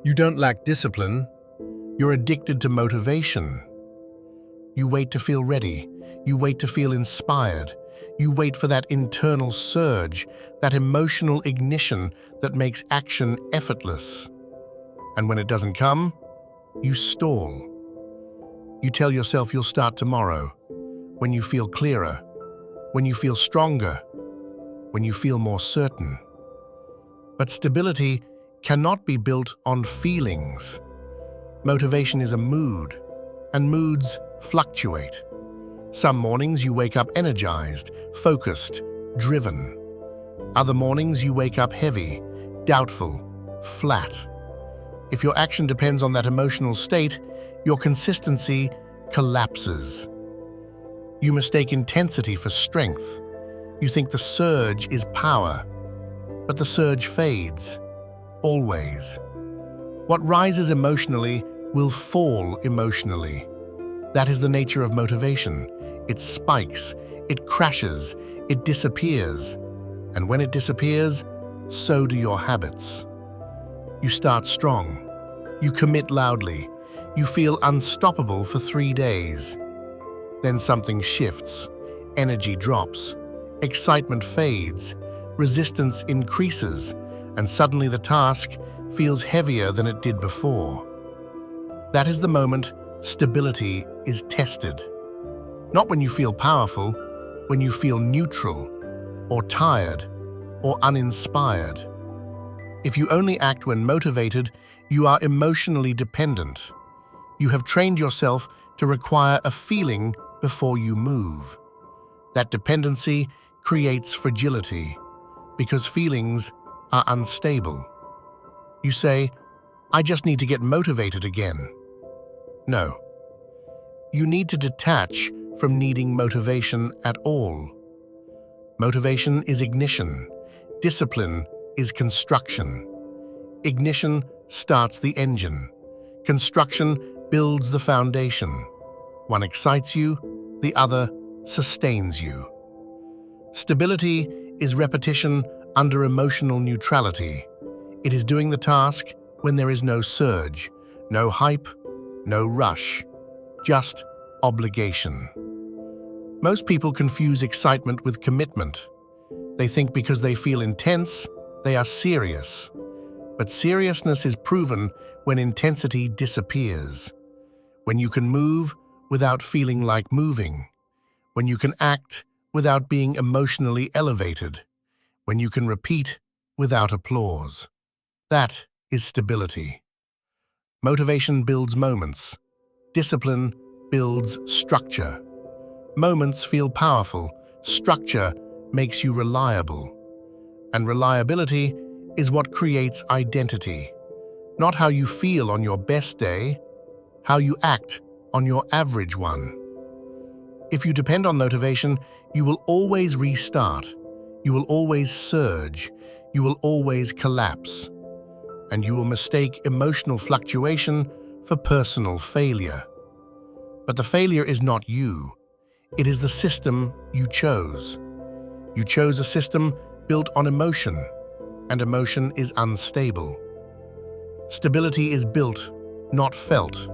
You don't lack discipline. You're addicted to motivation. You wait to feel ready. You wait to feel inspired. You wait for that internal surge, that emotional ignition that makes action effortless. And when it doesn't come, you stall. You tell yourself you'll start tomorrow, when you feel clearer, when you feel stronger, when you feel more certain. But stability cannot be built on feelings. Motivation is a mood, and moods fluctuate. Some mornings you wake up energized, focused, driven. Other mornings you wake up heavy, doubtful, flat. If your action depends on that emotional state, your consistency collapses. You mistake intensity for strength. You think the surge is power, but the surge fades, always. What rises emotionally will fall emotionally. That is the nature of motivation. It spikes, it crashes, it disappears. And when it disappears, so do your habits. You start strong. You commit loudly. You feel unstoppable for 3 days. Then something shifts. Energy drops. Excitement fades. Resistance increases. And suddenly the task feels heavier than it did before. That is the moment stability is tested. Not when you feel powerful, when you feel neutral, or tired, or uninspired. If you only act when motivated, you are emotionally dependent. You have trained yourself to require a feeling before you move. That dependency creates fragility, because feelings are unstable. You say, "I just need to get motivated again." No. You need to detach from needing motivation at all. Motivation is ignition. Discipline is construction. Ignition starts the engine. Construction builds the foundation. One excites you, the other sustains you. Stability is repetition under emotional neutrality. It is doing the task when there is no surge, no hype, no rush, just obligation. Most people confuse excitement with commitment. They think because they feel intense, they are serious. But seriousness is proven when intensity disappears. When you can move without feeling like moving. When you can act without being emotionally elevated. When you can repeat without applause. That is stability. Motivation builds moments. Discipline builds structure. Moments feel powerful. Structure makes you reliable. And reliability is what creates identity. Not how you feel on your best day, how you act on your average one. If you depend on motivation, you will always restart. You will always surge. You will always collapse. And you will mistake emotional fluctuation for personal failure. But the failure is not you. It is the system you chose. You chose a system built on emotion, and emotion is unstable. Stability is built, not felt.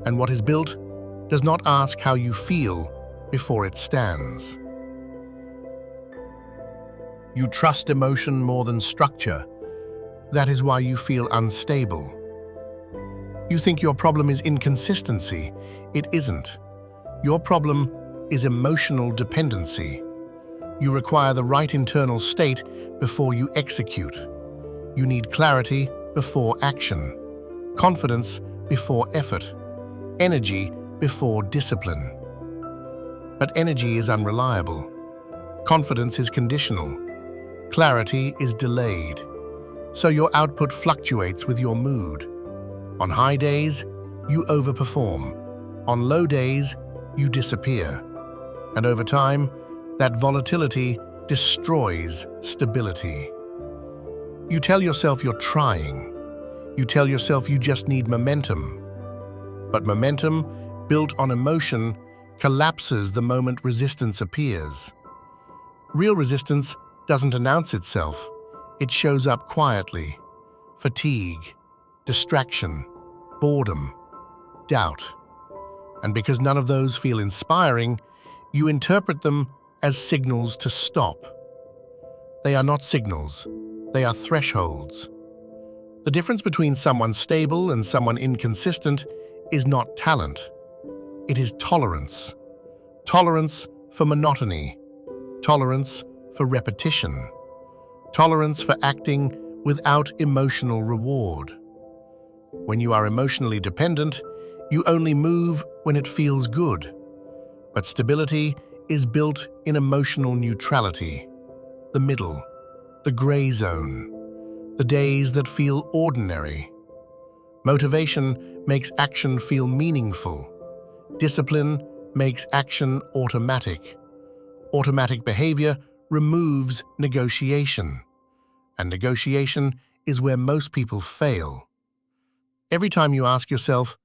And what is built does not ask how you feel before it stands. You trust emotion more than structure. That is why you feel unstable. You think your problem is inconsistency. It isn't. Your problem is emotional dependency. You require the right internal state before you execute. You need clarity before action, confidence before effort, energy before discipline. But energy is unreliable. Confidence is conditional. Clarity is delayed. So your output fluctuates with your mood. On high days, you overperform. On low days, you disappear. And over time, that volatility destroys stability. You tell yourself you're trying. You tell yourself you just need momentum. But momentum, built on emotion, collapses the moment resistance appears. Real resistance doesn't announce itself. It shows up quietly. Fatigue, distraction, boredom, doubt. And because none of those feel inspiring, you interpret them as signals to stop. They are not signals, they are thresholds. The difference between someone stable and someone inconsistent is not talent. It is tolerance. Tolerance for monotony. Tolerance for repetition. Tolerance for acting without emotional reward. When you are emotionally dependent, you only move when it feels good. But stability is built in emotional neutrality, the middle, the gray zone, the days that feel ordinary. Motivation makes action feel meaningful. Discipline makes action automatic. Automatic behavior removes negotiation. And negotiation is where most people fail. Every time you ask yourself,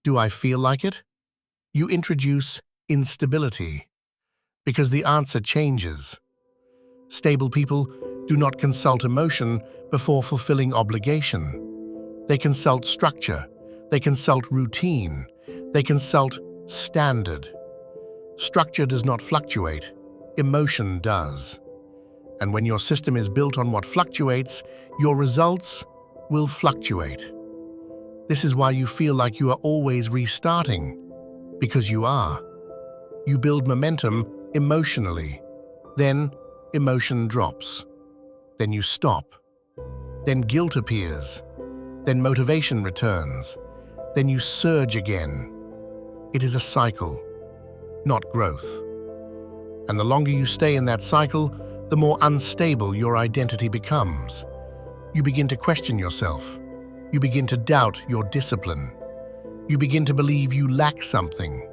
"Do I feel like it?" you introduce instability, because the answer changes. Stable people do not consult emotion before fulfilling obligation. They consult structure, they consult routine, they consult standard. Structure does not fluctuate, emotion does. And when your system is built on what fluctuates, your results will fluctuate. This is why you feel like you are always restarting, because you are. You build momentum emotionally, then emotion drops, then you stop, then guilt appears, then motivation returns, then you surge again. It is a cycle, not growth. And the longer you stay in that cycle, the more unstable your identity becomes. You begin to question yourself. You begin to doubt your discipline. You begin to believe you lack something.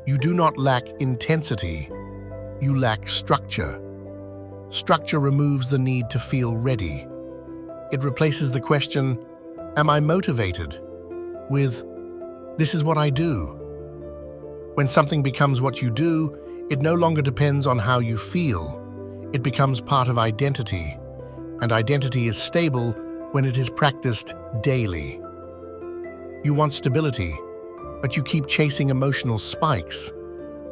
You do not lack intensity. You lack structure. Structure removes the need to feel ready. It replaces the question, "Am I motivated?" with, "This is what I do." When something becomes what you do, it no longer depends on how you feel. It becomes part of identity, and identity is stable when it is practiced daily. You want stability, but you keep chasing emotional spikes.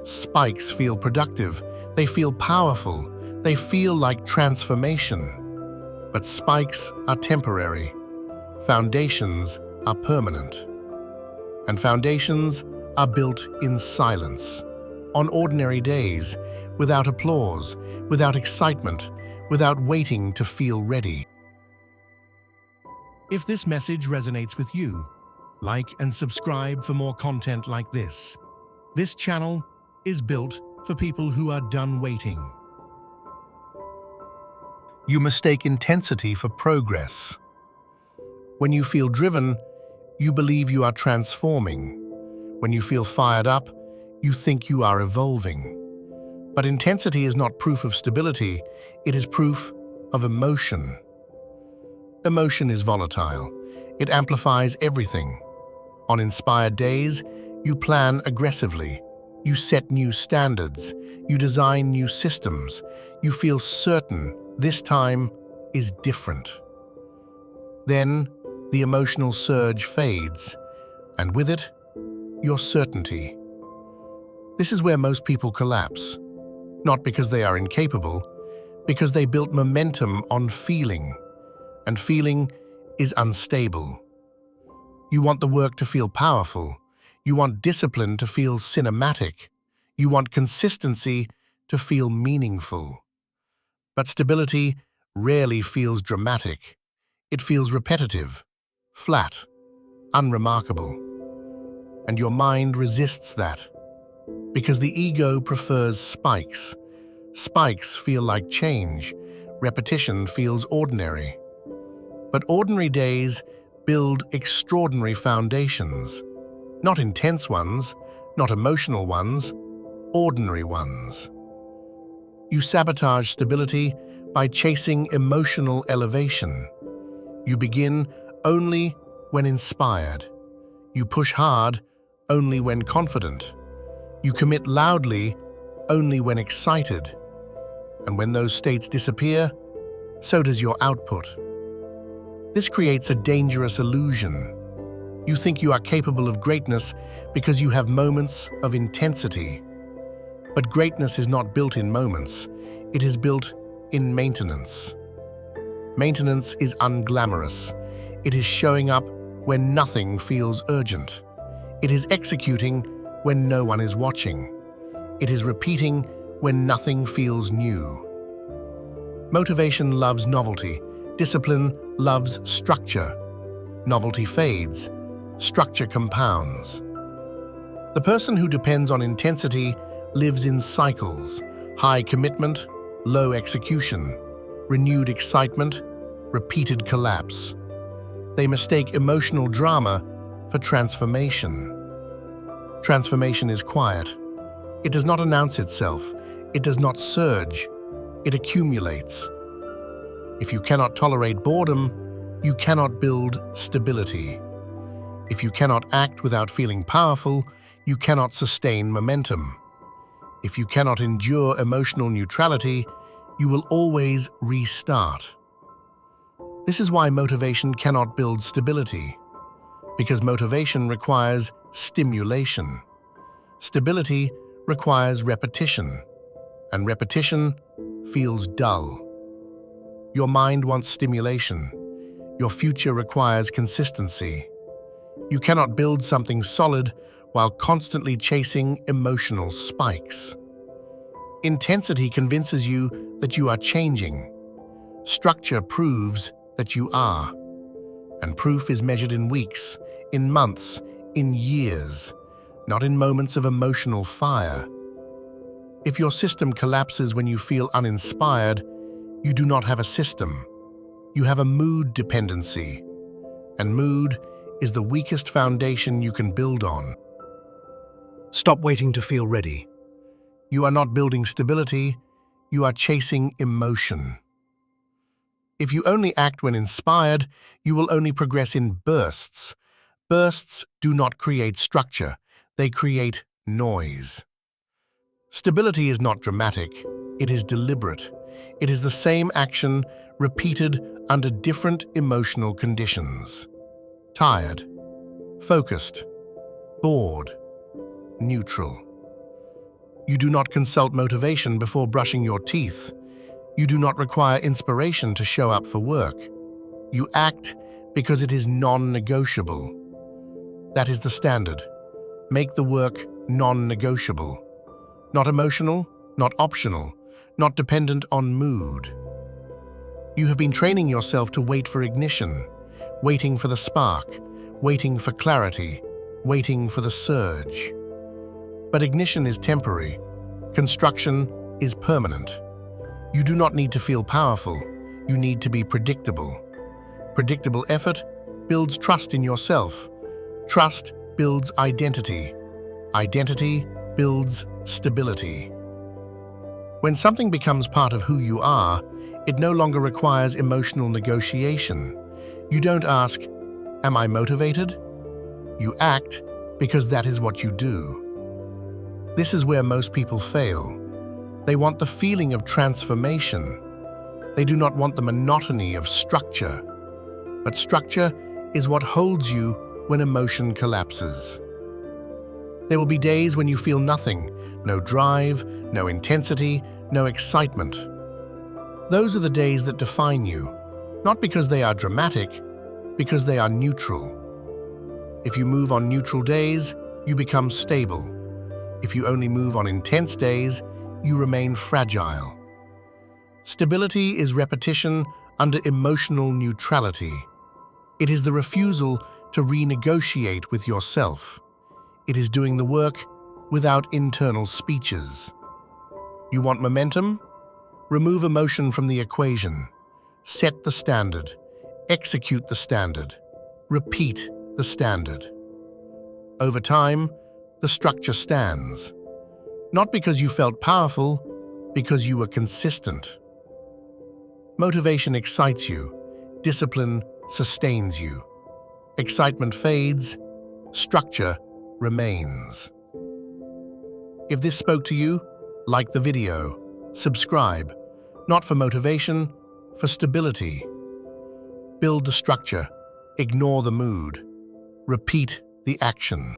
Spikes feel productive, they feel powerful, they feel like transformation. But spikes are temporary. Foundations are permanent. And foundations are built in silence, on ordinary days, without applause, without excitement, without waiting to feel ready. If this message resonates with you, like and subscribe for more content like this. This channel is built for people who are done waiting. You mistake intensity for progress. When you feel driven, you believe you are transforming. When you feel fired up, you think you are evolving. But intensity is not proof of stability, it is proof of emotion. Emotion is volatile. It amplifies everything. On inspired days, you plan aggressively. You set new standards. You design new systems. You feel certain this time is different. Then, the emotional surge fades, and with it, your certainty. This is where most people collapse. Not because they are incapable, because they built momentum on feeling, and feeling is unstable. You want the work to feel powerful. You want discipline to feel cinematic. You want consistency to feel meaningful. But stability rarely feels dramatic. It feels repetitive, flat, unremarkable. And your mind resists that, because the ego prefers spikes. Spikes feel like change. Repetition feels ordinary. But ordinary days build extraordinary foundations. Not intense ones, not emotional ones, ordinary ones. You sabotage stability by chasing emotional elevation. You begin only when inspired. You push hard only when confident. You commit loudly only when excited. And when those states disappear, so does your output. This creates a dangerous illusion. You think you are capable of greatness because you have moments of intensity. But greatness is not built in moments, it is built in maintenance. Maintenance is unglamorous. It is showing up when nothing feels urgent. It is executing when no one is watching. It is repeating when nothing feels new. Motivation loves novelty. Discipline loves structure. Novelty fades. Structure compounds. The person who depends on intensity lives in cycles: high commitment, low execution, renewed excitement, repeated collapse. They mistake emotional drama for transformation. Transformation is quiet. It does not announce itself. It does not surge. It accumulates. If you cannot tolerate boredom, you cannot build stability. If you cannot act without feeling powerful, you cannot sustain momentum. If you cannot endure emotional neutrality, you will always restart. This is why motivation cannot build stability, because motivation requires stimulation. Stability requires repetition, and repetition feels dull. Your mind wants stimulation. Your future requires consistency. You cannot build something solid while constantly chasing emotional spikes. Intensity convinces you that you are changing. Structure proves that you are. And proof is measured in weeks, in months, in years, not in moments of emotional fire. If your system collapses when you feel uninspired, you do not have a system. You have a mood dependency. And mood is the weakest foundation you can build on. Stop waiting to feel ready. You are not building stability, you are chasing emotion. If you only act when inspired, you will only progress in bursts. Bursts do not create structure, they create noise. Stability is not dramatic, it is deliberate. It is the same action repeated under different emotional conditions. Tired, focused, bored, neutral. You do not consult motivation before brushing your teeth. You do not require inspiration to show up for work. You act because it is non-negotiable. That is the standard. Make the work non-negotiable. Not emotional, not optional, not dependent on mood. You have been training yourself to wait for ignition, waiting for the spark, waiting for clarity, waiting for the surge. But ignition is temporary. Construction is permanent. You do not need to feel powerful. You need to be predictable. Predictable effort builds trust in yourself. Trust builds identity. Identity builds stability. When something becomes part of who you are, it no longer requires emotional negotiation. You don't ask, "Am I motivated?" You act because that is what you do. This is where most people fail. They want the feeling of transformation. They do not want the monotony of structure. But structure is what holds you when emotion collapses. There will be days when you feel nothing, no drive, no intensity, no excitement. Those are the days that define you, not because they are dramatic, because they are neutral. If you move on neutral days, you become stable. If you only move on intense days, you remain fragile. Stability is repetition under emotional neutrality. It is the refusal to renegotiate with yourself. It is doing the work without internal speeches. You want momentum? Remove emotion from the equation. Set the standard. Execute the standard. Repeat the standard. Over time, the structure stands. Not because you felt powerful, because you were consistent. Motivation excites you. Discipline sustains you. Excitement fades. Structure remains. If this spoke to you, like the video, subscribe, not for motivation, for stability. Build the structure, ignore the mood. Repeat the action.